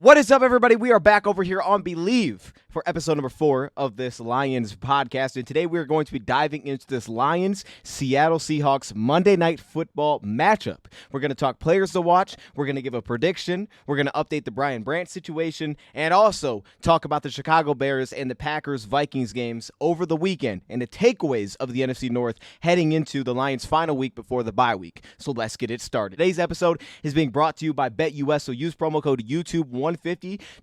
What is up, everybody? We are back over here on Believe for episode number 4 of this Lions podcast. And today we're going to be diving into this Lions-Seattle Seahawks Monday Night Football matchup. We're going to talk players to watch. We're going to give a prediction. We're going to update the Brian Branch situation and also talk about the Chicago Bears and the Packers-Vikings games over the weekend and the takeaways of the NFC North heading into the Lions' final week before the bye week. So let's get it started. Today's episode is being brought to you by BetUS. So use promo code YouTube150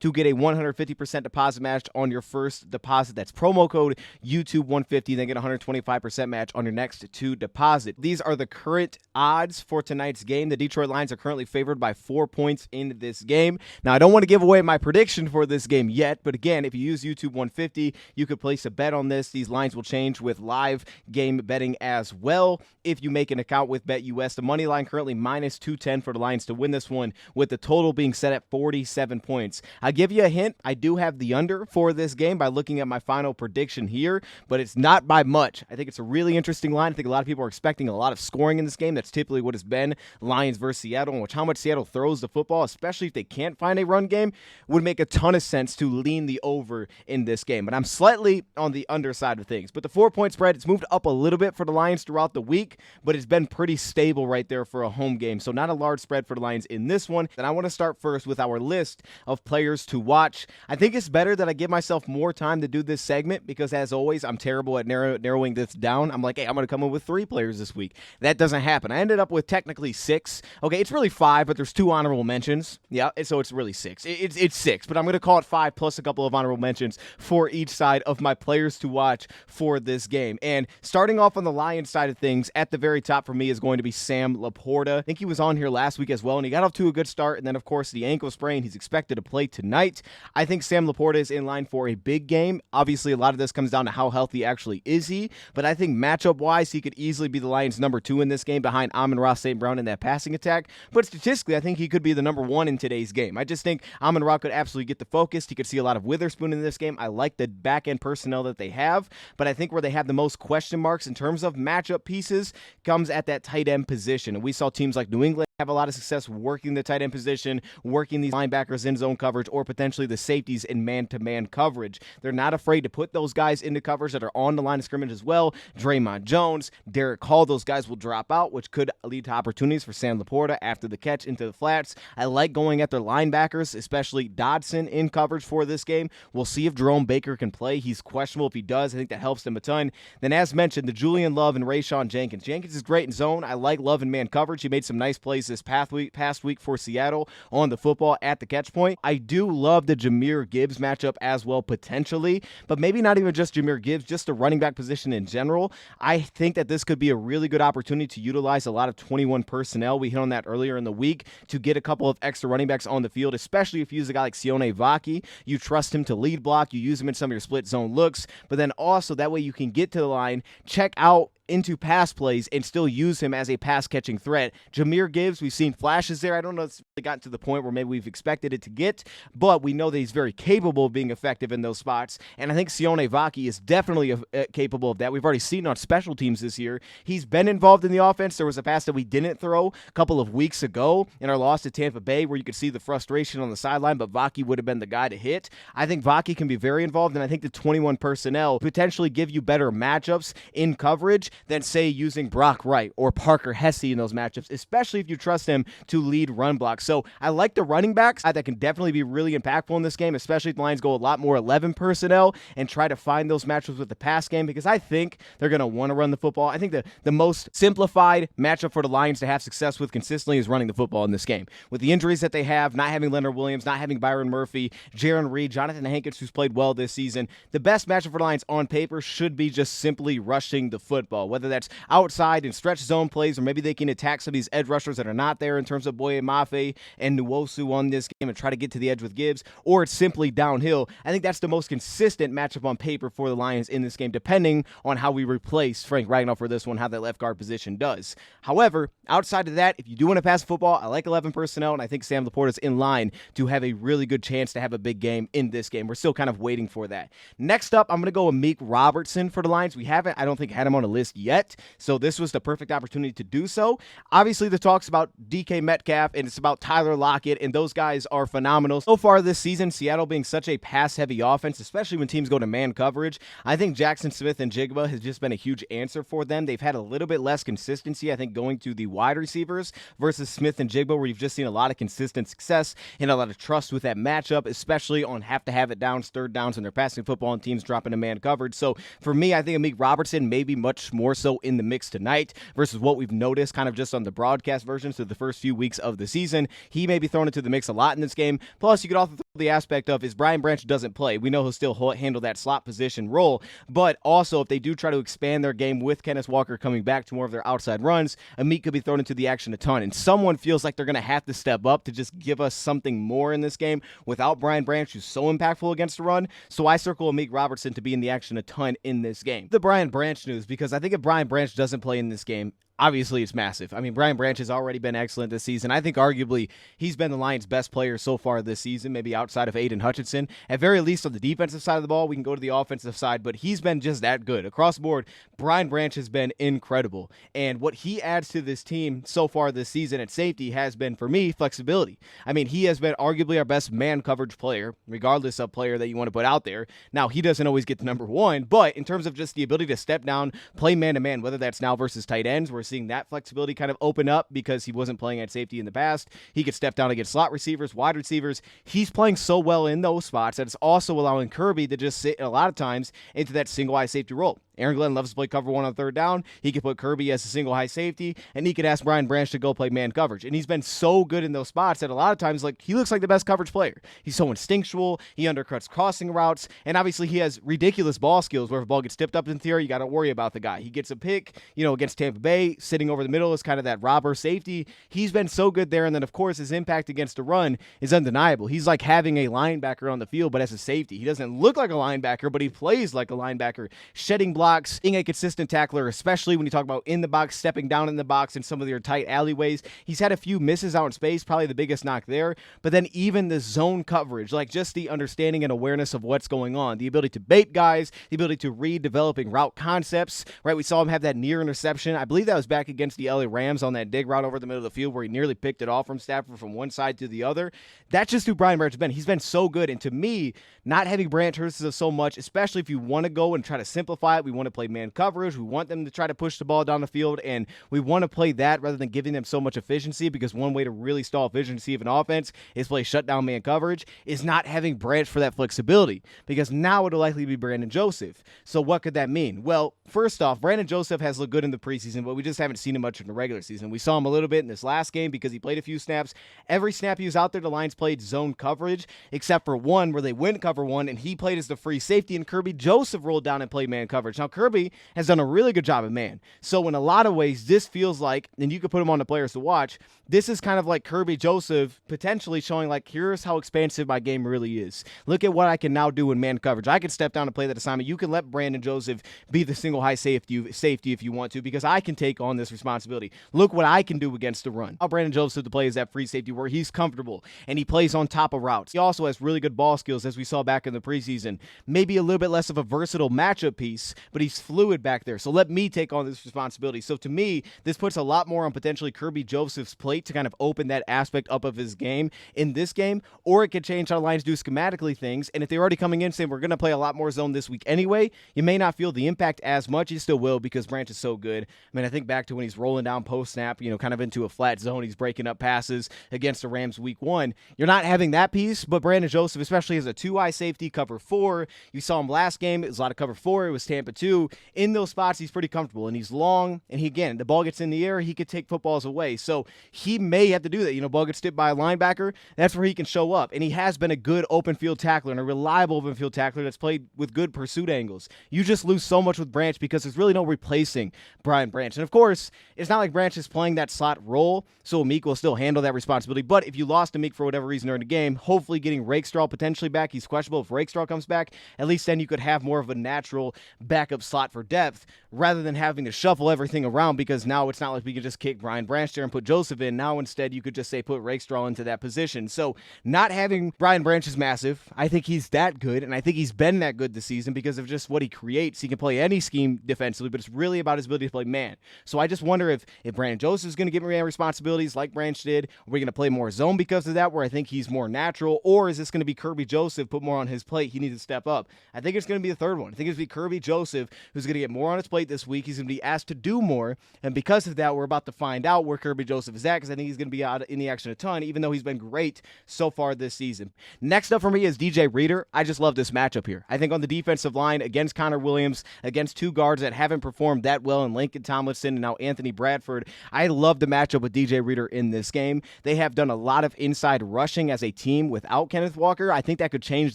to get a 150% deposit match on your first deposit. That's promo code YouTube150. Then get a 125% match on your next 2 deposit. These are the current odds for tonight's game. The Detroit Lions are currently favored by 4 points in this game. Now, I don't want to give away my prediction for this game yet, but again, if you use YouTube150, you could place a bet on this. These lines will change with live game betting as well. If you make an account with BetUS, the money line currently minus 210 for the Lions to win this one, with the total being set at 47 points. I'll give you a hint. I do have the under for this game by looking at my final prediction here, but it's not by much. I think it's a really interesting line. I think a lot of people are expecting a lot of scoring in this game. That's typically what it's been, Lions versus Seattle, and how much Seattle throws the football, especially if they can't find a run game, would make a ton of sense to lean the over in this game. But I'm slightly on the underside of things. But the 4-point spread, it's moved up a little bit for the Lions throughout the week, but it's been pretty stable right there for a home game. So not a large spread for the Lions in this one. And I want to start first with our list of players to watch. I think it's better that I give myself more time to do this segment because, as always, I'm terrible at narrowing this down. I'm like, hey, I'm going to come up with 3 players this week. That doesn't happen. I ended up with technically 6. Okay, it's really 5, but there's 2 honorable mentions. Yeah, so it's really 6. It's 6, but I'm going to call it 5 plus a couple of honorable mentions for each side of my players to watch for this game. And starting off on the Lions side of things, at the very top for me is going to be Sam Laporta. I think he was on here last week as well, and he got off to a good start. And then, of course, the ankle sprain. He's expected to play tonight. I think Sam Laporta is in line for a big game. Obviously, a lot of this comes down to how healthy actually is he, but I think matchup-wise, he could easily be the Lions' number 2 in this game behind Amon-Ra St. Brown in that passing attack. But statistically, I think he could be the number 1 in today's game. I just think Amon-Ra could absolutely get the focus. He could see a lot of Witherspoon in this game. I like the back-end personnel that they have, but I think where they have the most question marks in terms of matchup pieces comes at that tight end position. And we saw teams like New England have a lot of success working the tight end position, working these linebackers in zone coverage, or potentially the safeties in man-to-man coverage. They're not afraid to put those guys into coverage that are on the line of scrimmage as well. Draymond Jones, Derek Hall, those guys will drop out, which could lead to opportunities for Sam Laporta after the catch into the flats. I like going at their linebackers, especially Dodson in coverage for this game. We'll see if Jerome Baker can play. He's questionable. If he does, I think that helps them a ton. Then, as mentioned, the Julian Love and Rayshawn Jenkins. Jenkins is great in zone. I like Love in man coverage. He made some nice plays this past week for Seattle on the football at the catch point. I do love the Jahmyr Gibbs matchup as well, potentially, but maybe not even just Jahmyr Gibbs, just the running back position in general. I think that this could be a really good opportunity to utilize a lot of 21 personnel. We hit on that earlier in the week to get a couple of extra running backs on the field, especially if you use a guy like Sione Vaki. You trust him to lead block. You use him in some of your split zone looks, but then also that way you can get to the line, check out into pass plays, and still use him as a pass-catching threat. Jahmyr Gibbs, we've seen flashes there. I don't know if it's really gotten to the point where maybe we've expected it to get, but we know that he's very capable of being effective in those spots, and I think Sione Vaki is definitely capable of that. We've already seen on special teams this year. He's been involved in the offense. There was a pass that we didn't throw a couple of weeks ago in our loss to Tampa Bay where you could see the frustration on the sideline, but Vaki would have been the guy to hit. I think Vaki can be very involved, and I think the 21 personnel potentially give you better matchups in coverage than, say, using Brock Wright or Parker Hesse in those matchups, especially if you trust him to lead run blocks. So I like the running backs that can definitely be really impactful in this game, especially if the Lions go a lot more 11 personnel and try to find those matchups with the pass game, because I think they're going to want to run the football. I think the most simplified matchup for the Lions to have success with consistently is running the football in this game. With the injuries that they have, not having Leonard Williams, not having Byron Murphy, Jaron Reed, Jonathan Hankins, who's played well this season, the best matchup for the Lions on paper should be just simply rushing the football, whether that's outside in stretch zone plays, or maybe they can attack some of these edge rushers that are not there in terms of Boye Mafe and Nwosu on this game and try to get to the edge with Gibbs, or it's simply downhill. I think that's the most consistent matchup on paper for the Lions in this game, depending on how we replace Frank Ragnow for this one, how that left guard position does. However, outside of that, if you do want to pass football, I like 11 personnel, and I think Sam Laporta is in line to have a really good chance to have a big game in this game. We're still kind of waiting for that. Next up, I'm going to go with Meek Robertson for the Lions. We haven't, I don't think, had him on a list yet, so this was the perfect opportunity to do so. Obviously, the talk's about DK Metcalf, and it's about Tyler Lockett, and those guys are phenomenal. So far this season, Seattle being such a pass-heavy offense, especially when teams go to man coverage, I think Jackson Smith and Jigba has just been a huge answer for them. They've had a little bit less consistency, I think, going to the wide receivers versus Smith and Jigba, where you've just seen a lot of consistent success and a lot of trust with that matchup, especially on have-to-have-it downs, third downs, when they're passing football and teams dropping a man coverage. So for me, I think Amik Robertson may be much more so in the mix tonight versus what we've noticed kind of just on the broadcast versions through the first few weeks of the season. He may be thrown into the mix a lot in this game. Plus, you could also throw the aspect of, is Brian Branch doesn't play, we know he'll still handle that slot position role, but also if they do try to expand their game with Kenneth Walker coming back to more of their outside runs, Amik could be thrown into the action a ton, and someone feels like they're going to have to step up to just give us something more in this game without Brian Branch, who's so impactful against the run. So I circle Amik Robertson to be in the action a ton in this game. The Brian Branch news, because I think if Brian Branch doesn't play in this game, obviously, it's massive. I mean, Brian Branch has already been excellent this season. I think arguably he's been the Lions' best player so far this season, maybe outside of Aiden Hutchinson. At very least on the defensive side of the ball, we can go to the offensive side, but he's been just that good. Across the board, Brian Branch has been incredible. And what he adds to this team so far this season at safety has been, for me, flexibility. I mean, he has been arguably our best man coverage player, regardless of player that you want to put out there. Now, he doesn't always get the number one, but in terms of just the ability to step down, play man-to-man, whether that's now versus tight ends, we're seeing that flexibility kind of open up because he wasn't playing at safety in the past. He could step down against slot receivers, wide receivers. He's playing so well in those spots that it's also allowing Kirby to just sit a lot of times into that single high safety role. Aaron Glenn loves to play cover one on third down. He could put Kirby as a single high safety, and he could ask Brian Branch to go play man coverage. And he's been so good in those spots that a lot of times, like, he looks like the best coverage player. He's so instinctual. He undercuts crossing routes, and obviously he has ridiculous ball skills where if a ball gets tipped up in the air, you got to worry about the guy. He gets a pick, against Tampa Bay, sitting over the middle is kind of that robber safety. He's been so good there, and then, of course, his impact against the run is undeniable. He's like having a linebacker on the field, but as a safety. He doesn't look like a linebacker, but he plays like a linebacker, shedding blocks, being a consistent tackler, especially when you talk about in the box, stepping down in the box in some of their tight alleyways. He's had a few misses out in space, probably the biggest knock there, but then even the zone coverage, like just the understanding and awareness of what's going on, the ability to bait guys, the ability to read developing route concepts, right? We saw him have that near interception. I believe that was back against the LA Rams on that dig route over the middle of the field where he nearly picked it off from Stafford from one side to the other. That's just who Brian Branch has been. He's been so good, and to me, not having Branch hurts us so much, especially if you want to go and try to simplify it. We want to play man coverage. We want them to try to push the ball down the field, and we want to play that rather than giving them so much efficiency, because one way to really stall efficiency of an offense is play shutdown man coverage, is not having Branch for that flexibility, because now it'll likely be Brandon Joseph. So what could that mean? Well, first off, Brandon Joseph has looked good in the preseason, but we just haven't seen him much in the regular season. We saw him a little bit in this last game because he played a few snaps. Every snap he was out there, the Lions played zone coverage, except for one where they went cover one, and he played as the free safety, and Kirby Joseph rolled down and played man coverage. Now, Kirby has done a really good job at man. So in a lot of ways, this feels like, and you could put him on the players to watch, this is kind of like Kirby Joseph potentially showing, like, here's how expansive my game really is. Look at what I can now do in man coverage. I can step down and play that assignment. You can let Brandon Joseph be the single high safety if you want to, because I can take on this responsibility. Look what I can do against the run. How Brandon Joseph to play is that free safety where he's comfortable and he plays on top of routes. He also has really good ball skills, as we saw back in the preseason. Maybe a little bit less of a versatile matchup piece, but he's fluid back there. So let me take on this responsibility. So to me, this puts a lot more on potentially Kirby Joseph's plate to kind of open that aspect up of his game in this game, or it could change how the Lions do schematically things. And if they're already coming in saying we're going to play a lot more zone this week anyway, you may not feel the impact as much. You still will, because Branch is so good. I mean, I think back to when he's rolling down post snap, kind of into a flat zone. He's breaking up passes against the Rams week 1. You're not having that piece, but Brandon Joseph, especially as a 2-eye safety, cover 4. You saw him last game. It was a lot of cover 4. It was Tampa 2. In those spots, he's pretty comfortable, and he's long, and the ball gets in the air, he could take footballs away. So he may have to do that. Ball gets tipped by a linebacker. That's where he can show up. And he has been a good open field tackler and a reliable open field tackler that's played with good pursuit angles. You just lose so much with Branch because there's really no replacing Brian Branch. And of course, it's not like Branch is playing that slot role, so Amik will still handle that responsibility. But if you lost Amik for whatever reason during the game, hopefully getting Rakestraw potentially back, he's questionable. If Rakestraw comes back, at least then you could have more of a natural backup slot for depth rather than having to shuffle everything around, because now it's not like we can just kick Brian Branch there and put Joseph in. Now instead you could just say put Rakestraw into that position. So not having Brian Branch is massive. I think he's that good, and I think he's been that good this season because of just what he creates. He can play any scheme team defensively, but it's really about his ability to play man. So I just wonder if Brandon Joseph is going to get man responsibilities like Branch did. Are we going to play more zone because of that, where I think he's more natural? Or is this going to be Kirby Joseph put more on his plate? He needs to step up. I think it's going to be the third one. I think it's going to be Kirby Joseph who's going to get more on his plate this week. He's going to be asked to do more. And because of that, we're about to find out where Kirby Joseph is at, because I think he's going to be out in the action a ton, even though he's been great so far this season. Next up for me is DJ Reader. I just love this matchup here. I think on the defensive line against Connor Williams, against two guards that haven't performed that well in Lincoln Tomlinson and now Anthony Bradford, I love the matchup with DJ Reader in this game. They have done a lot of inside rushing as a team without Kenneth Walker. I think that could change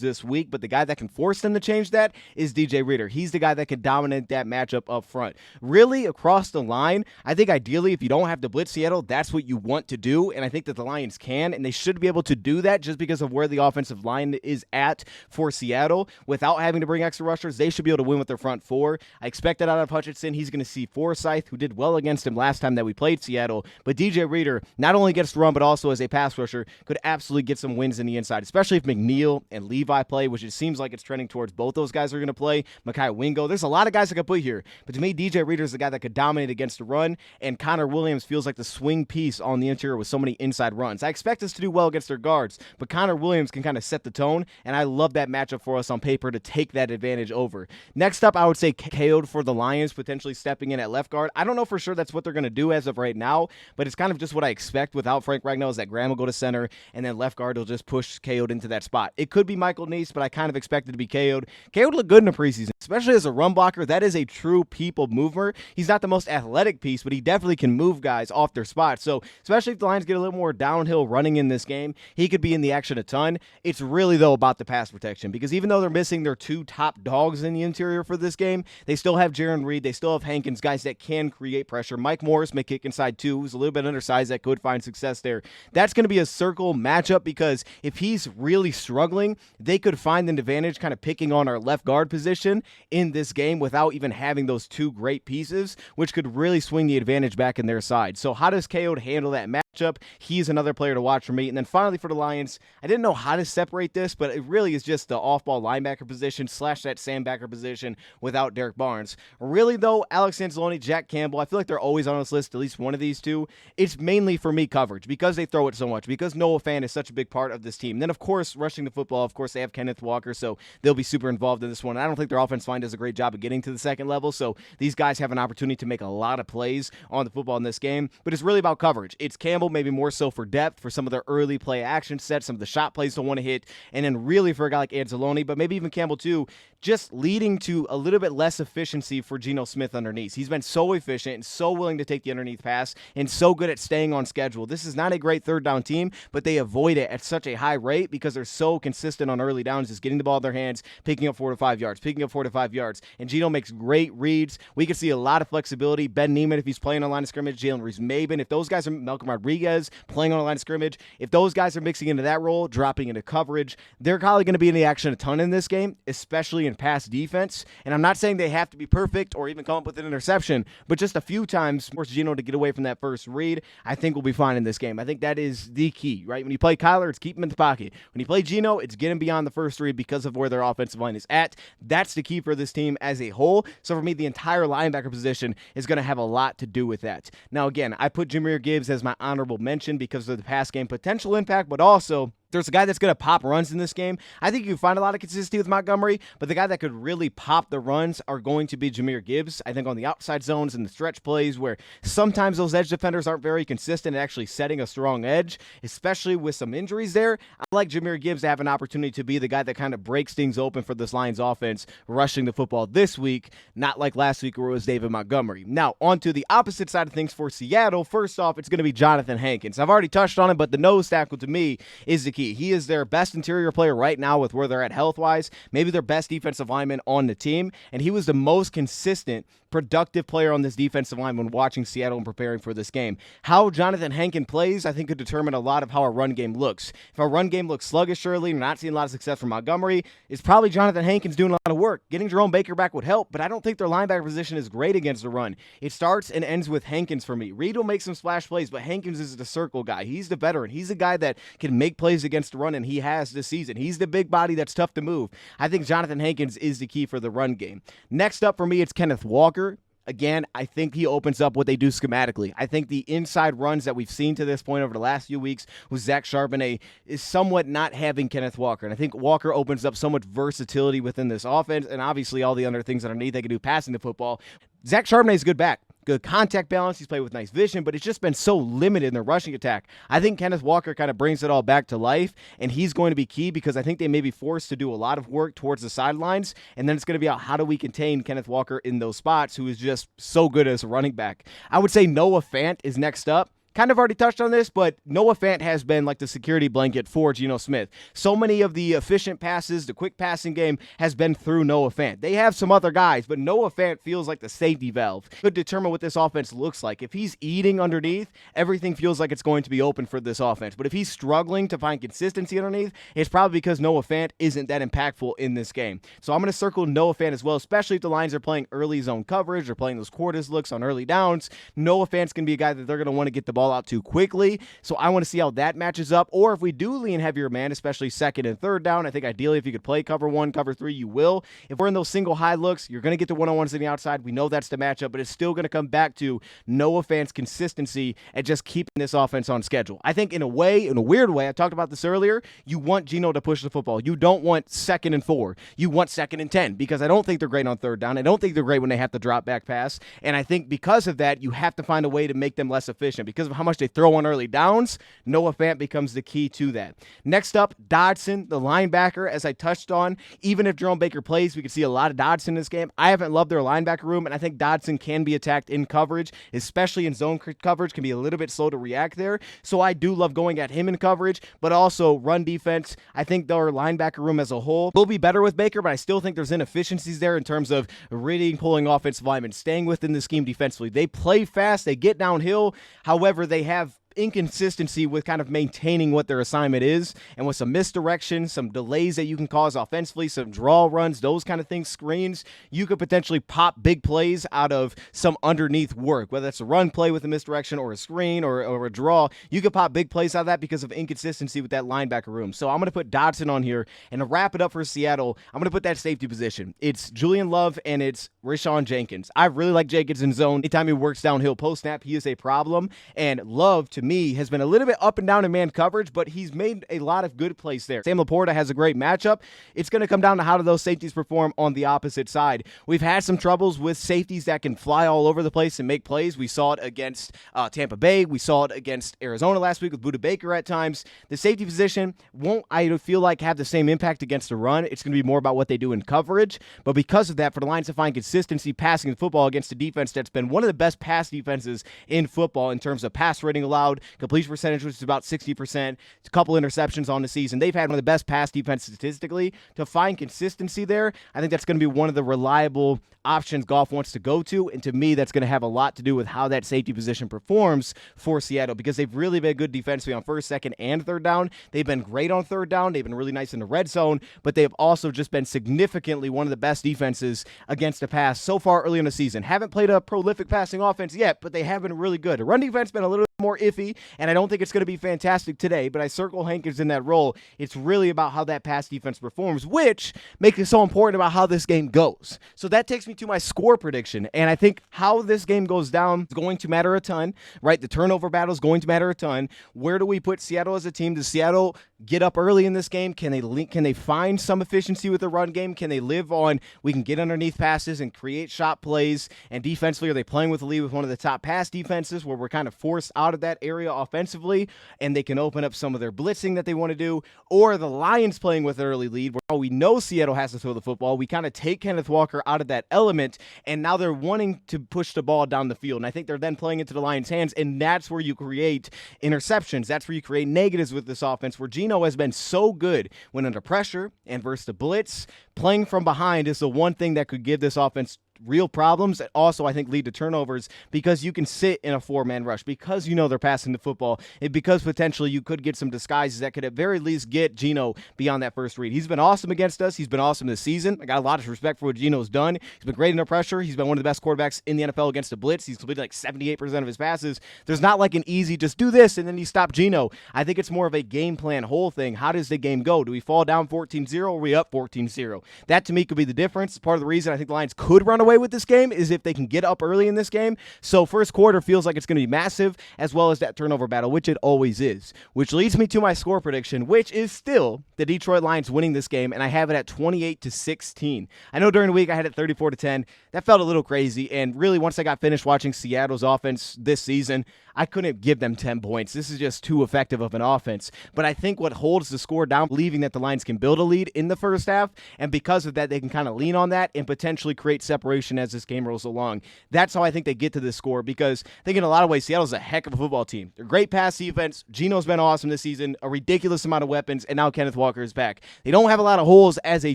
this week, but the guy that can force them to change that is DJ Reader. He's the guy that can dominate that matchup up front. Really, across the line, I think ideally if you don't have to blitz Seattle, that's what you want to do, and I think that the Lions can, and they should be able to do that just because of where the offensive line is at for Seattle. Without having to bring extra rushers, they should be able to win with their front four. I expect that out of Hutchinson. He's going to see Forsythe, who did well against him last time that we played Seattle, but DJ Reader, not only gets to run, but also as a pass rusher, could absolutely get some wins in the inside, especially if McNeil and Levi play, which it seems like it's trending towards both those guys are going to play. Makai Wingo, there's a lot of guys I could put here, but to me, DJ Reader is the guy that could dominate against the run, and Connor Williams feels like the swing piece on the interior with so many inside runs. I expect us to do well against their guards, but Connor Williams can kind of set the tone, and I love that matchup for us on paper to take that advantage over. Next up, I would say KO'd for the Lions, potentially stepping in at left guard. I don't know for sure that's what they're going to do as of right now, but it's kind of just what I expect without Frank Ragnow, is that Graham will go to center, and then left guard will just push KO'd into that spot. It could be Michael Neese, but I kind of expect it to be KO'd. KO'd looked good in the preseason, especially as a run blocker. That is a true people mover. He's not the most athletic piece, but he definitely can move guys off their spots. So especially if the Lions get a little more downhill running in this game, he could be in the action a ton. It's really, though, about the pass protection, because even though they're missing their two top dogs in the interior for this game, they still have Jaron Reed, they still have Hankins, guys that can create pressure. Mike Morris may kick inside too, who's a little bit undersized, that could find success there. That's going to be a circle matchup, because if he's really struggling, they could find an advantage kind of picking on our left guard position in this game without even having those two great pieces, which could really swing the advantage back in their side. So how does KO handle that matchup? He's another player to watch for me. And then finally for the Lions, I didn't know how to separate this, but it really is just the off-ball linebacker position / that sandbacker position without Derek Barnes. Really, though, Alex Anzalone, Jack Campbell, I feel like they're always on this list, at least one of these two. It's mainly for me coverage, because they throw it so much, because Noah Fant is such a big part of this team. Then, of course, rushing the football, of course, they have Kenneth Walker, so they'll be super involved in this one. I don't think their offense line does a great job of getting to the second level, so these guys have an opportunity to make a lot of plays on the football in this game, but it's really about coverage. It's Campbell, maybe more so for depth, for some of their early play action sets, some of the shot plays don't want to hit, and then really for a guy like Anzalone, but maybe even Campbell too, just leading to a little bit less efficiency for Geno Smith underneath. He's been so efficient and so willing to take the underneath pass and so good at staying on schedule. This is not a great third down team, but they avoid it at such a high rate because they're so consistent on early downs, just getting the ball in their hands, picking up 4 to 5 yards, and Geno makes great reads. We can see a lot of flexibility. Ben Neiman, if he's playing on line of scrimmage, Jalen Reese-Maben, if those guys are Malcolm Rodriguez playing on a line of scrimmage, if those guys are mixing into that role, dropping into coverage, they're probably going to be in the action a ton in this game, especially in pass defense. And I'm not saying they have to be perfect or even come up with an interception, but just a few times force Geno to get away from that first read, I think we'll be fine in this game. I think that is the key, right? When you play Kyler, it's keep him in the pocket. When you play Geno, it's get him beyond the first read because of where their offensive line is at. That's the key for this team as a whole. So for me, the entire linebacker position is going to have a lot to do with that. Now, again, I put Jahmyr Gibbs as my honorable mention because of the pass game potential impact, but also there's a guy that's going to pop runs in this game. I think you can find a lot of consistency with Montgomery, but the guy that could really pop the runs are going to be Jahmyr Gibbs. I think on the outside zones and the stretch plays where sometimes those edge defenders aren't very consistent at actually setting a strong edge, especially with some injuries there. I like Jahmyr Gibbs to have an opportunity to be the guy that kind of breaks things open for this Lions offense rushing the football this week, not like last week where it was David Montgomery. Now, on to the opposite side of things for Seattle. First off, it's going to be Jonathan Hankins. I've already touched on it, but the nose tackle to me is the key. He is their best interior player right now with where they're at health-wise, maybe their best defensive lineman on the team, and he was the most consistent, productive player on this defensive line when watching Seattle and preparing for this game. How Jonathan Hankins plays, I think, could determine a lot of how our run game looks. If our run game looks sluggish early and we're not seeing a lot of success from Montgomery, it's probably Jonathan Hankins doing a lot of work. Getting Jerome Baker back would help, but I don't think their linebacker position is great against the run. It starts and ends with Hankins for me. Reed will make some splash plays, but Hankins is the circle guy. He's the veteran. He's the guy that can make plays against against the run, and he has this season. He's the big body that's tough to move. I think Jonathan Hankins is the key for the run game. Next up for me, it's Kenneth Walker. Again, I think he opens up what they do schematically. I think the inside runs that we've seen to this point over the last few weeks with Zach Charbonnet is somewhat not having Kenneth Walker. And I think Walker opens up so much versatility within this offense, and obviously all the other things underneath they can do passing the football. Zach Charbonnet is a good back. Good contact balance. He's played with nice vision, but it's just been so limited in the rushing attack. I think Kenneth Walker kind of brings it all back to life, and he's going to be key because I think they may be forced to do a lot of work towards the sidelines, and then it's going to be out how do we contain Kenneth Walker in those spots, who is just so good as a running back. I would say Noah Fant is next up. Kind of already touched on this, but Noah Fant has been like the security blanket for Geno Smith. So many of the efficient passes, the quick passing game has been through Noah Fant. They have some other guys, but Noah Fant feels like the safety valve. Could determine what this offense looks like. If he's eating underneath, everything feels like it's going to be open for this offense. But if he's struggling to find consistency underneath, it's probably because Noah Fant isn't that impactful in this game. So I'm going to circle Noah Fant as well, especially if the Lions are playing early zone coverage or playing those quarters looks on early downs. Noah Fant's going to be a guy that they're going to want to get the ball out to quickly, so I want to see how that matches up. Or if we do lean heavier man, especially second and third down, I think ideally if you could play cover 1, cover 3, you will. If we're in those single high looks, you're going to get the one-on-ones on the outside. We know that's the matchup, but it's still going to come back to Noah Fant's consistency and just keeping this offense on schedule. I think in a weird way, I talked about this earlier, you want Geno to push the football. You don't want 2nd and 4. You want 2nd and 10, because I don't think they're great on third down. I don't think they're great when they have to drop back pass, and I think because of that, you have to find a way to make them less efficient. Because of how much they throw on early downs, Noah Fant becomes the key to that. Next up, Dodson, the linebacker, as I touched on. Even if Jerome Baker plays, we could see a lot of Dodson in this game. I haven't loved their linebacker room, and I think Dodson can be attacked in coverage, especially in zone coverage, can be a little bit slow to react there. So I do love going at him in coverage, but also run defense. I think their linebacker room as a whole will be better with Baker, but I still think there's inefficiencies there in terms of reading, pulling offensive linemen, staying within the scheme defensively. They play fast, they get downhill. However, they have inconsistency with kind of maintaining what their assignment is, and with some misdirection, some delays that you can cause offensively, some draw runs, those kind of things, screens, you could potentially pop big plays out of some underneath work, whether it's a run play with a misdirection or a screen or a draw. You could pop big plays out of that because of inconsistency with that linebacker room. So I'm going to put Dodson on here, and to wrap it up for Seattle, I'm going to put that safety position. It's Julian Love and it's Rashawn Jenkins. I really like Jenkins in zone. Anytime he works downhill post snap, he is a problem, and Love, to me, has been a little bit up and down in man coverage, but he's made a lot of good plays there. Sam Laporta has a great matchup. It's going to come down to how do those safeties perform on the opposite side. We've had some troubles with safeties that can fly all over the place and make plays. We saw it against Tampa Bay. We saw it against Arizona last week with Budda Baker at times. The safety position won't, I feel like, have the same impact against the run. It's going to be more about what they do in coverage, but because of that, for the Lions to find consistency passing the football against a defense that's been one of the best pass defenses in football in terms of pass rating allowed, completion percentage, which is about 60%, a couple interceptions on the season. They've had one of the best pass defenses statistically. To find consistency there, I think that's going to be one of the reliable options Goff wants to go to, and to me, that's going to have a lot to do with how that safety position performs for Seattle, because they've really been good defensively on first, second, and third down. They've been great on third down. They've been really nice in the red zone, but they've also just been significantly one of the best defenses against the pass so far early in the season. Haven't played a prolific passing offense yet, but they have been really good. The run defense been a little more iffy, and I don't think it's going to be fantastic today, but I circle Hankins in that role. It's really about how that pass defense performs, which makes it so important about how this game goes. So that takes me to my score prediction, and I think how this game goes down is going to matter a ton, right? The turnover battle is going to matter a ton. Where do we put Seattle as a team? Does Seattle get up early in this game? Can they find some efficiency with the run game? Can they live on, we can get underneath passes and create shot plays, and defensively, are they playing with the lead with one of the top pass defenses where we're kind of forced out of that area offensively, and they can open up some of their blitzing that they want to do? Or the Lions playing with an early lead where we know Seattle has to throw the football, we kind of take Kenneth Walker out of that element, and now they're wanting to push the ball down the field, and I think they're then playing into the Lions' hands, and that's where you create interceptions. That's where you create negatives with this offense, where Geno has been so good when under pressure and versus the blitz. Playing from behind is the one thing that could give this offense real problems and also I think lead to turnovers because you can sit in a four-man rush because you know they're passing the football and because potentially you could get some disguises that could at very least get Geno beyond that first read. He's been awesome against us. He's been awesome this season. I got a lot of respect for what Geno's done. He's been great under pressure. He's been one of the best quarterbacks in the NFL against the blitz. He's completed like 78% of his passes. There's not like an easy just do this and then you stop Geno. I think it's more of a game plan whole thing. How does the game go? Do we fall down 14-0 or are we up 14-0? That to me could be the difference. Part of the reason I think the Lions could run away with this game is if they can get up early in this game. So first quarter feels like it's going to be massive as well as that turnover battle, which it always is. Which leads me to my score prediction, which is still the Detroit Lions winning this game, and I have it at 28-16. I know during the week I had it 34-10. That felt a little crazy, and really once I got finished watching Seattle's offense this season, I couldn't give them 10 points. This is just too effective of an offense. But I think what holds the score down, believing that the Lions can build a lead in the first half, and because of that, they can kind of lean on that and potentially create separation as this game rolls along. That's how I think they get to this score, because I think in a lot of ways, Seattle's a heck of a football team. They're great pass defense. Geno's been awesome this season, a ridiculous amount of weapons, and now Kenneth Walker is back. They don't have a lot of holes as a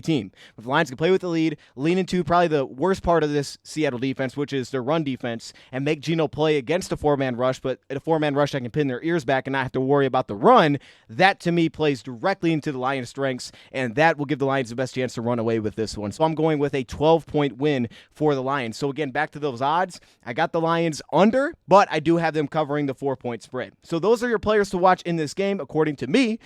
team. But the Lions can play with the lead, lean into probably the worst part of this Seattle defense, which is their run defense, and make Geno play against a four-man rush, but at a four-man rush, I can pin their ears back and not have to worry about the run. That, to me, plays directly into the Lions' strengths, and that will give the Lions the best chance to run away with this one. So I'm going with a 12-point win for the Lions. So again, back to those odds. I got the Lions under, but I do have them covering the 4-point spread. So those are your players to watch in this game, according to me.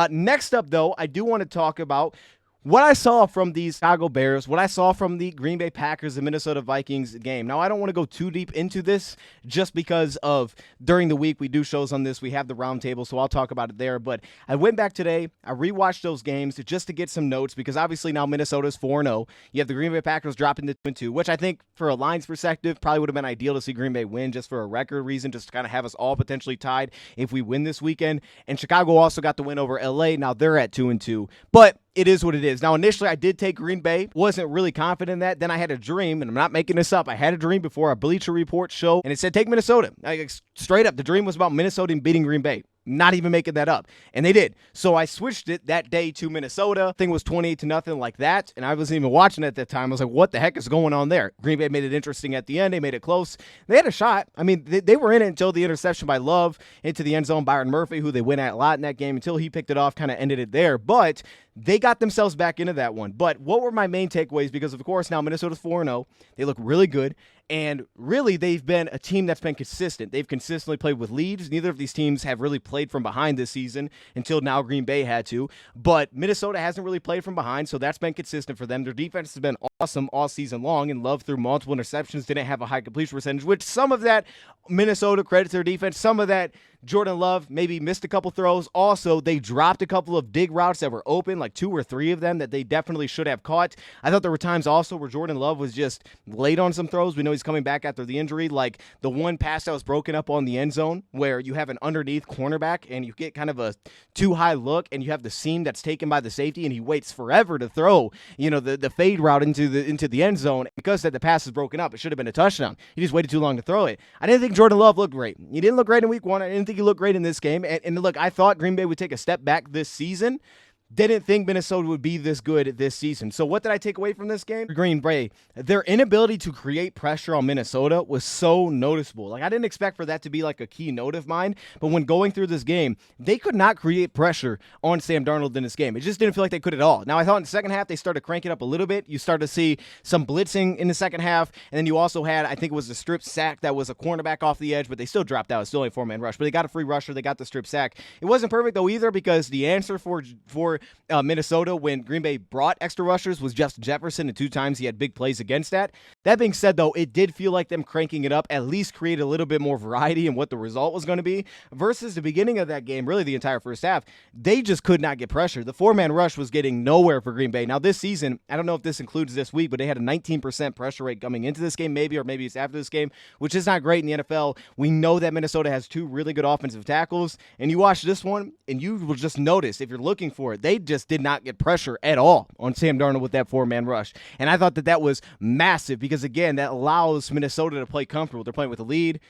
Next up, though, I do want to talk about what I saw from the Chicago Bears, what I saw from the Green Bay Packers and Minnesota Vikings game. Now, I don't want to go too deep into this just because of during the week we do shows on this. We have the roundtable, so I'll talk about it there. But I went back today. I rewatched those games just to get some notes because obviously now Minnesota's 4-0. You have the Green Bay Packers dropping to 2-2, which I think for a Lions perspective probably would have been ideal to see Green Bay win just for a record reason, just to kind of have us all potentially tied if we win this weekend. And Chicago also got the win over LA. Now they're at 2-2. But it is what it is. Now, initially, I did take Green Bay. Wasn't really confident in that. Then I had a dream, and I'm not making this up. I had a dream before a Bleacher Report show, and it said, take Minnesota. Straight up, the dream was about Minnesota beating Green Bay. Not even making that up. And they did. So I switched it that day to Minnesota. Thing was 28-0 like that. And I wasn't even watching it at that time. I was like, what the heck is going on there? Green Bay made it interesting at the end. They made it close. They had a shot. I mean, they were in it until the interception by Love into the end zone. Byron Murphy, who they went at a lot in that game, until he picked it off, kind of ended it there. But they got themselves back into that one. But what were my main takeaways? Because, of course, now Minnesota's 4-0. They look really good. And really, they've been a team that's been consistent. They've consistently played with leads. Neither of these teams have really played from behind this season until now Green Bay had to. But Minnesota hasn't really played from behind, so that's been consistent for them. Their defense has been awesome all season long, and Love through multiple interceptions didn't have a high completion percentage, which some of that Minnesota credits their defense. Some of that Jordan Love maybe missed a couple throws. Also, they dropped a couple of dig routes that were open, like 2 or 3 of them that they definitely should have caught. I thought there were times also where Jordan Love was just late on some throws. We know he's coming back after the injury, like the one pass that was broken up on the end zone where you have an underneath cornerback and you get kind of a too high look and you have the seam that's taken by the safety and he waits forever to throw, the fade route into the end zone. Because that the pass is broken up, it should have been a touchdown. He just waited too long to throw it. I didn't think Jordan Love looked great. He didn't look great in week 1. I didn't think he looked great in this game. And look, I thought Green Bay would take a step back this season. Didn't think Minnesota would be this good this season. So what did I take away from this game? Green Bay, their inability to create pressure on Minnesota was so noticeable. Like, I didn't expect for that to be like a key note of mine, but when going through this game, they could not create pressure on Sam Darnold in this game. It just didn't feel like they could at all. Now, I thought in the second half, they started cranking up a little bit. You started to see some blitzing in the second half, and then you also had, I think it was a strip sack that was a cornerback off the edge, but they still dropped out. It's still only a 4-man rush, but they got a free rusher. They got the strip sack. It wasn't perfect, though, either, because the answer for Minnesota when Green Bay brought extra rushers was Justin Jefferson, and 2 times he had big plays against that. That being said, though, it did feel like them cranking it up at least created a little bit more variety in what the result was going to be versus the beginning of that game, really the entire first half. They just could not get pressure. The 4-man rush was getting nowhere for Green Bay. Now, this season, I don't know if this includes this week, but they had a 19% pressure rate coming into this game, maybe, or maybe it's after this game, which is not great in the NFL. We know that Minnesota has 2 really good offensive tackles, and you watch this one, and you will just notice, if you're looking for it, they just did not get pressure at all on Sam Darnold with that 4-man rush. And I thought that was massive because, again, that allows Minnesota to play comfortable. They're playing with a lead.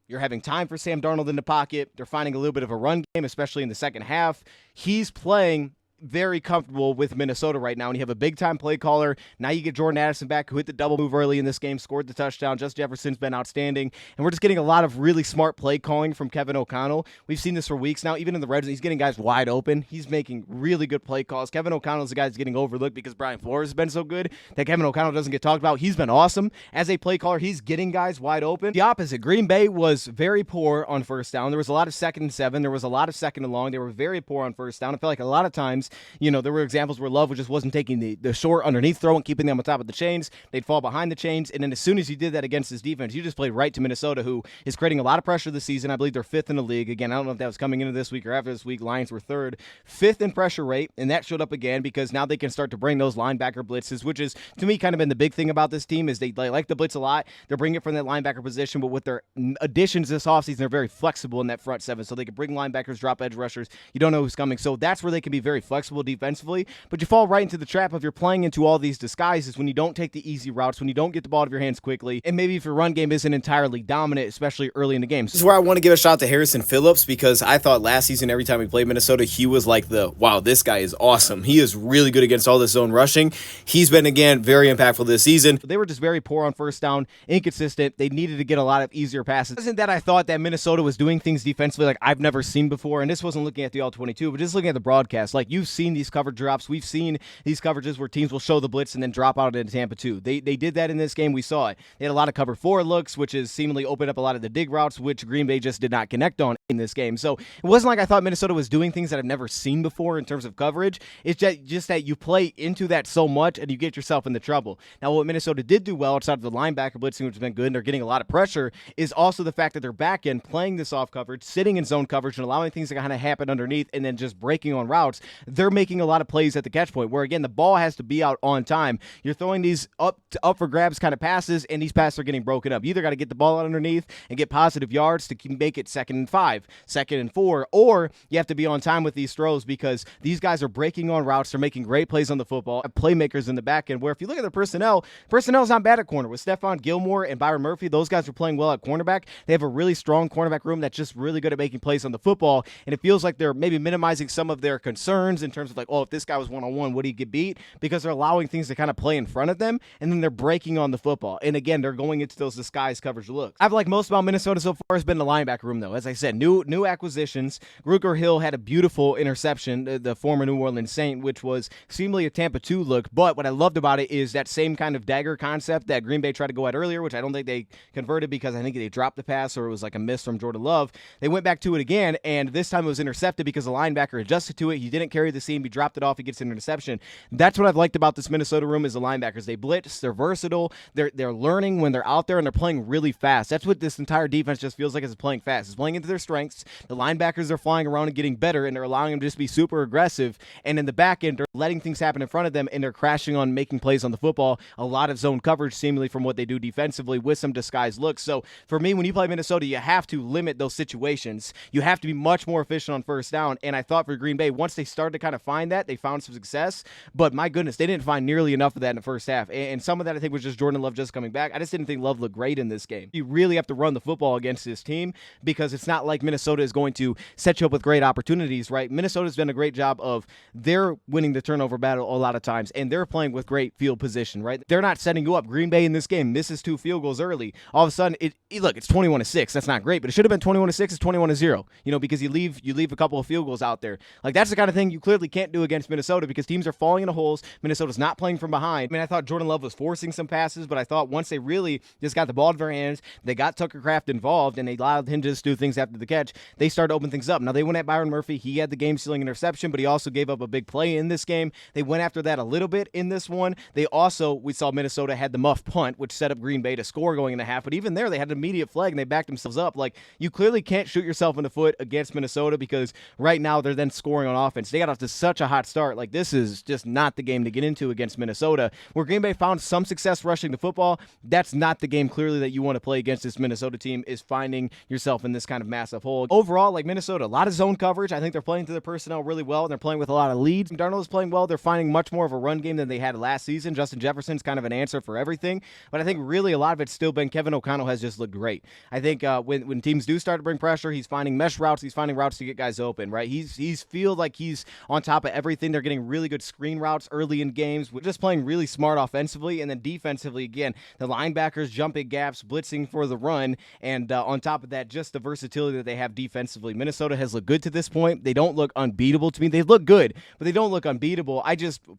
You're having time for Sam Darnold in the pocket. They're finding a little bit of a run game, especially in the second half. He's playing very comfortable with Minnesota right now. And you have a big-time play caller. Now you get Jordan Addison back, who hit the double move early in this game, scored the touchdown. Justin Jefferson's been outstanding. And we're just getting a lot of really smart play calling from Kevin O'Connell. We've seen this for weeks now. Even in the red zone, he's getting guys wide open. He's making really good play calls. Kevin O'Connell is the guy that's getting overlooked because Brian Flores has been so good that Kevin O'Connell doesn't get talked about. He's been awesome. As a play caller, he's getting guys wide open. The opposite. Green Bay was very poor on first down. There was a lot of 2nd and 7. There was a lot of 2nd and long. They were very poor on first down. I felt like a lot of times, there were examples where Love just wasn't taking the short underneath throw and keeping them on top of the chains. They'd fall behind the chains, and then as soon as you did that against this defense, you just played right to Minnesota, who is creating a lot of pressure this season. I believe they're 5th in the league. Again, I don't know if that was coming into this week or after this week. Lions were 3rd. 5th in pressure rate, and that showed up again because now they can start to bring those linebacker blitzes, which is, to me, kind of been the big thing about this team is they like the blitz a lot. They're bringing it from that linebacker position, but with their additions this offseason, they're very flexible in that front 7, so they can bring linebackers, drop edge rushers. You don't know who's coming, so that's where they can be very flexible defensively, but you fall right into the trap of you're playing into all these disguises when you don't take the easy routes, when you don't get the ball out of your hands quickly, and maybe if your run game isn't entirely dominant, especially early in the game. This is where I want to give a shout out to Harrison Phillips because I thought last season every time we played Minnesota, he was like wow, this guy is awesome. He is really good against all this zone rushing. He's been, again, very impactful this season. They were just very poor on first down, inconsistent. They needed to get a lot of easier passes. It wasn't that I thought that Minnesota was doing things defensively like I've never seen before, and this wasn't looking at the All-22, but just looking at the broadcast. Like, you've seen these coverage drops. We've seen these coverages where teams will show the blitz and then drop out into Tampa 2. They did that in this game. We saw it. They had a lot of cover 4 looks, which is seemingly opened up a lot of the dig routes, which Green Bay just did not connect on in this game. So it wasn't like I thought Minnesota was doing things that I've never seen before in terms of coverage. It's just that you play into that so much and you get yourself into trouble. Now, what Minnesota did do well outside of the linebacker blitzing, which has been good, and they're getting a lot of pressure, is also the fact that they're back end playing this off coverage, sitting in zone coverage, and allowing things to kind of happen underneath and then just breaking on routes. They're making a lot of plays at the catch point where, again, the ball has to be out on time. You're throwing these up for grabs kind of passes, and these passes are getting broken up. You either got to get the ball out underneath and get positive yards to make it 2nd and 5, 2nd and 4, or you have to be on time with these throws because these guys are breaking on routes. They're making great plays on the football. Playmakers in the back end, where if you look at the personnel's not bad at corner. With Stephon Gilmore and Byron Murphy, those guys are playing well at cornerback. They have a really strong cornerback room that's just really good at making plays on the football, and it feels like they're maybe minimizing some of their concerns in terms of like, oh, if this guy was one-on-one, would he get beat? Because they're allowing things to kind of play in front of them, and then they're breaking on the football. And again, they're going into those disguised coverage looks. I've liked most about Minnesota so far has been the linebacker room, though. As I said, new acquisitions. Ruger Hill had a beautiful interception, the former New Orleans Saint, which was seemingly a Tampa 2 look. But what I loved about it is that same kind of dagger concept that Green Bay tried to go at earlier, which I don't think they converted because I think they dropped the pass or it was like a miss from Jordan Love. They went back to it again, and this time it was intercepted because the linebacker adjusted to it. He didn't carry the seam. He dropped it off. He gets an interception. That's what I've liked about this Minnesota room is the linebackers. They blitz. They're versatile. They're learning when they're out there, and they're playing really fast. That's what this entire defense just feels like is playing fast. It's playing into their strengths. The linebackers are flying around and getting better, and they're allowing them to just be super aggressive. And in the back end, they're letting things happen in front of them, and they're crashing on making plays on the football. A lot of zone coverage, seemingly, from what they do defensively with some disguised looks. So for me, when you play Minnesota, you have to limit those situations. You have to be much more efficient on first down. And I thought for Green Bay, once they started to kind of find that, they found some success. But my goodness, they didn't find nearly enough of that in the first half. And some of that, I think, was just Jordan Love just coming back. I just didn't think Love looked great in this game. You really have to run the football against this team because it's not like Minnesota is going to set you up with great opportunities, right? Minnesota's done a great job of they're winning the turnover battle a lot of times, and they're playing with great field position, right? They're not setting you up. Green Bay in this game misses 2 field goals early. All of a sudden, look, it's 21-6. That's not great, but it should have been 21-6. It's 21-0, because you leave a couple of field goals out there. Like, that's the kind of thing you clearly can't do against Minnesota because teams are falling into holes. Minnesota's not playing from behind. I mean, I thought Jordan Love was forcing some passes, but I thought once they really just got the ball to their hands, they got Tucker Kraft involved, and they allowed him to just do things after the catch, they started to open things up. Now, they went at Byron Murphy. He had the game-sealing interception, but he also gave up a big play in this game. They went after that a little bit in this one. We saw Minnesota had the muff punt, which set up Green Bay to score going into half, but even there, they had an immediate flag, and they backed themselves up. Like, you clearly can't shoot yourself in the foot against Minnesota because right now they're then scoring on offense. They got off to such a hot start. Like, this is just not the game to get into against Minnesota. Where Green Bay found some success rushing the football, that's not the game clearly that you want to play against this Minnesota team, is finding yourself in this kind of massive defensive hold. Overall, like Minnesota, a lot of zone coverage. I think they're playing through their personnel really well, and they're playing with a lot of leads. Darnold is playing well. They're finding much more of a run game than they had last season. Justin Jefferson's kind of an answer for everything, but I think really a lot of it's still been Kevin O'Connell has just looked great. I think when teams do start to bring pressure, he's finding mesh routes. He's finding routes to get guys open, right? He's feel like he's on top of everything. They're getting really good screen routes early in games. We're just playing really smart offensively, and then defensively, again, the linebackers jumping gaps, blitzing for the run, and on top of that, just the versatility that they have defensively. Minnesota has looked good to this point. They don't look unbeatable to me. They look good, but they don't look unbeatable.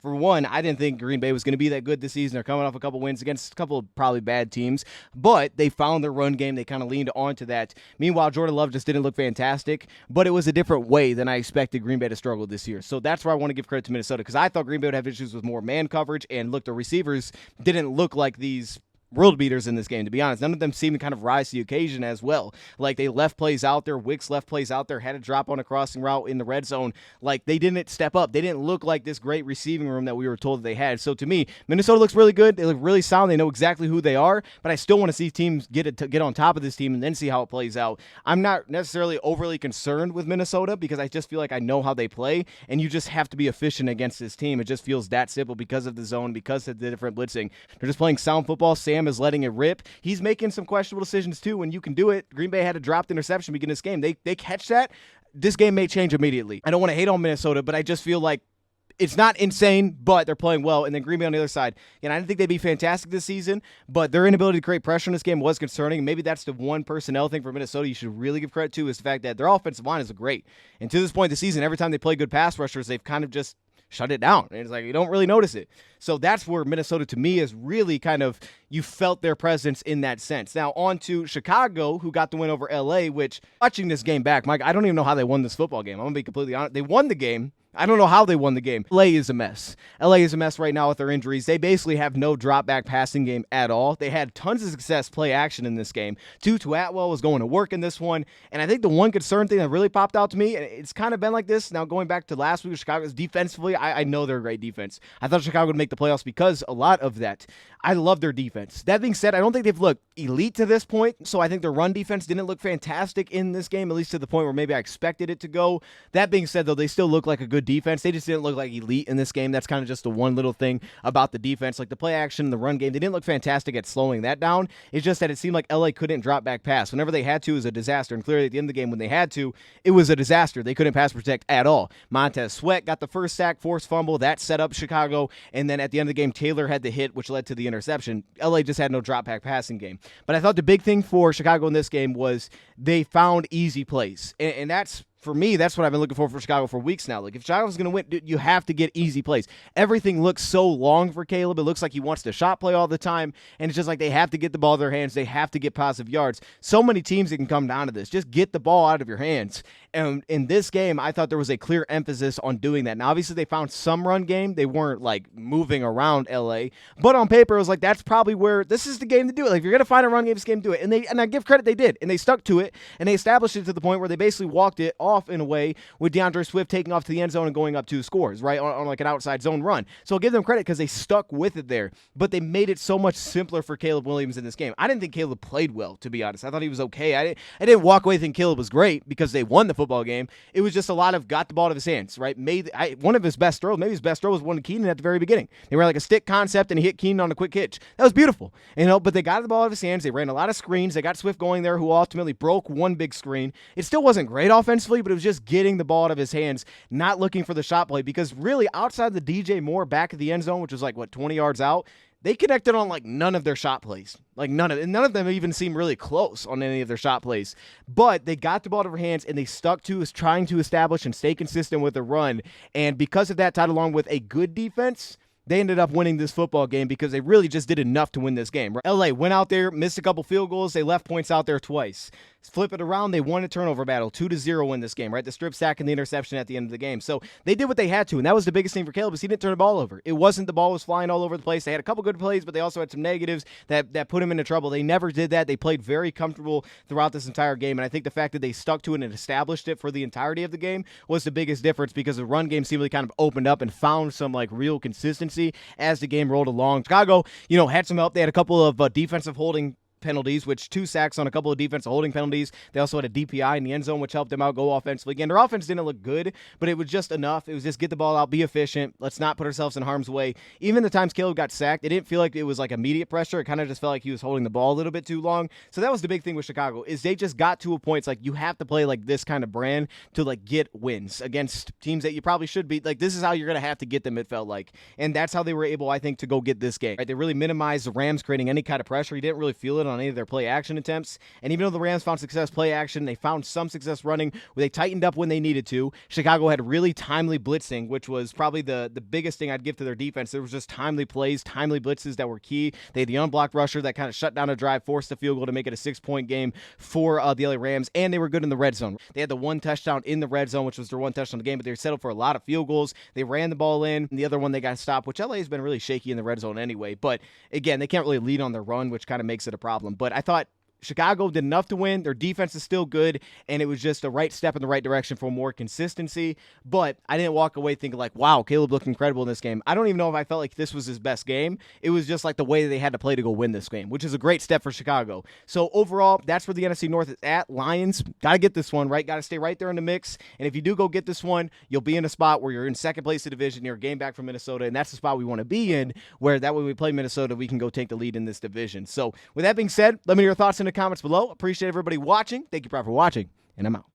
For one, I didn't think Green Bay was going to be that good this season. They're coming off a couple wins against a couple of probably bad teams, but they found their run game. They kind of leaned onto that. Meanwhile, Jordan Love just didn't look fantastic, but it was a different way than I expected Green Bay to struggle this year. So that's where I want to give credit to Minnesota, because I thought Green Bay would have issues with more man coverage, and look, the receivers didn't look like these world beaters in this game, to be honest. None of them seem to kind of rise to the occasion as well. Like, they left plays out there. Wicks left plays out there, had a drop on a crossing route in the red zone. Like, they didn't step up. They didn't look like this great receiving room that we were told that they had. So to me, Minnesota looks really good. They look really sound. They know exactly who they are, but I still want to see teams get on top of this team and then see how it plays out. I'm not necessarily overly concerned with Minnesota, because I just feel like I know how they play, and you just have to be efficient against this team. It just feels that simple because of the zone, because of the different blitzing. They're just playing sound football. Sam is letting it rip. He's making some questionable decisions too when you can do it. Green Bay had a dropped interception beginning of this game. They catch that, this game may change immediately. I don't want to hate on Minnesota, but I just feel like it's not insane, but they're playing well. And then Green Bay on the other side. And I didn't think they'd be fantastic this season, but their inability to create pressure in this game was concerning. Maybe that's the one personnel thing for Minnesota you should really give credit to, is the fact that their offensive line is great. And to this point in the season, every time they play good pass rushers, they've kind of just shut it down. And it's like, you don't really notice it. So that's where Minnesota, to me, is really kind of, you felt their presence in that sense. Now, on to Chicago, who got the win over LA, which, watching this game back, Mike, I don't even know how they won this football game. I'm going to be completely honest. They won the game. I don't know how they won the game. LA is a mess. LA is a mess right now with their injuries. They basically have no drop-back passing game at all. They had tons of success play action in this game. Tutu Atwell was going to work in this one. And I think the one concern thing that really popped out to me, and it's kind of been like this, now going back to last week with Chicago's defensively, I know they're a great defense. I thought Chicago would make the playoffs because a lot of that. I love their defense. That being said, I don't think they've looked elite to this point, so I think their run defense didn't look fantastic in this game, at least to the point where maybe I expected it to go. That being said, though, they still look like a good defense. They just didn't look like elite in this game. That's kind of just the one little thing about the defense. Like the play action, the run game, they didn't look fantastic at slowing that down. It's just that it seemed like LA couldn't drop back pass. Whenever they had to, it was a disaster, and clearly at the end of the game when they had to, it was a disaster. They couldn't pass protect at all. Montez Sweat got the first sack, forced fumble. That set up Chicago, and then at the end of the game, Taylor had the hit, which led to the interception. LA just had no drop-back passing game. But I thought the big thing for Chicago in this game was they found easy plays. And that's, for me, that's what I've been looking for Chicago for weeks now. Like, if Chicago's going to win, dude, you have to get easy plays. Everything looks so long for Caleb. It looks like he wants to shot play all the time, and it's just like they have to get the ball in their hands. They have to get positive yards. So many teams that can come down to this. Just get the ball out of your hands. And in this game, I thought there was a clear emphasis on doing that. Now, obviously, they found some run game. They weren't, like, moving around L.A. But on paper, it was like, that's probably where this is the game to do it. Like, if you're going to find a run game, this game, do it. And I give credit, they did. And they stuck to it. And they established it to the point where they basically walked it off in a way with DeAndre Swift taking off to the end zone and going up 2 scores, right, on like an outside zone run. So I'll give them credit because they stuck with it there. But they made it so much simpler for Caleb Williams in this game. I didn't think Caleb played well, to be honest. I thought he was okay. I didn't walk away thinking Caleb was great because they won the football game. It was just a lot of got the ball out of his hands, right? One of his best throws, maybe his best throw was one to Keenan at the very beginning. They ran like a stick concept and he hit Keenan on a quick hitch. That was beautiful, but they got the ball out of his hands. They ran a lot of screens. They got Swift going there, who ultimately broke one big screen. It still wasn't great offensively, but it was just getting the ball out of his hands, not looking for the shot play, because really outside the DJ Moore back of the end zone, which was like, 20 yards out, they connected on like none of their shot plays. Like none of them even seemed really close on any of their shot plays. But they got the ball out of their hands and they stuck to trying to establish and stay consistent with the run. And because of that, tied along with a good defense, they ended up winning this football game because they really just did enough to win this game. LA went out there, missed a couple field goals. They left points out there twice. Flip it around, they won a turnover battle, 2-0 in this game, right? The strip sack and the interception at the end of the game. So they did what they had to, and that was the biggest thing for Caleb, is he didn't turn the ball over. It wasn't the ball was flying all over the place. They had a couple good plays, but they also had some negatives that put him into trouble. They never did that. They played very comfortable throughout this entire game, and I think the fact that they stuck to it and established it for the entirety of the game was the biggest difference, because the run game seemingly kind of opened up and found some like real consistency as the game rolled along. Chicago, had some help. They had a couple of defensive holding penalties, which 2 sacks on a couple of defensive holding penalties. They also had a DPI in the end zone, which helped them out go offensively. Again, their offense didn't look good, but it was just enough. It was just get the ball out, be efficient. Let's not put ourselves in harm's way. Even the times Caleb got sacked, it didn't feel like it was like immediate pressure. It kind of just felt like he was holding the ball a little bit too long. So that was the big thing with Chicago, is they just got to a point. It's like you have to play like this kind of brand to like get wins against teams that you probably should beat. Like this is how you're going to have to get them, it felt like. And that's how they were able, I think, to go get this game. Right? They really minimized the Rams creating any kind of pressure. You didn't really feel it on any of their play action attempts. And even though the Rams found success play action, they found some success running where they tightened up when they needed to. Chicago had really timely blitzing, which was probably the biggest thing I'd give to their defense. There was just timely plays, timely blitzes that were key. They had the unblocked rusher that kind of shut down a drive, forced the field goal to make it a 6-point game for the LA Rams, and they were good in the red zone. They had the 1 touchdown in the red zone, which was their 1 touchdown of the game, but they were settled for a lot of field goals. They ran the ball in, and the other one they got stopped, which LA has been really shaky in the red zone anyway. But again, they can't really lead on their run, which kind of makes it a problem. But I thought Chicago did enough to win. Their defense is still good, and it was just a right step in the right direction for more consistency. But I didn't walk away thinking like, wow, Caleb looked incredible in this game. I don't even know if I felt like this was his best game. It was just like the way they had to play to go win this game, which is a great step for Chicago. So overall, that's where the NFC North is at. Lions, got to get this one, right? Got to stay right there in the mix. And if you do go get this one, you'll be in a spot where you're in second place of the division. You're a game back from Minnesota, and that's the spot we want to be in, where that way we play Minnesota, we can go take the lead in this division. So with that being said, let me know your thoughts in the comments below. Appreciate everybody watching. Thank you, Brad, for watching, and I'm out.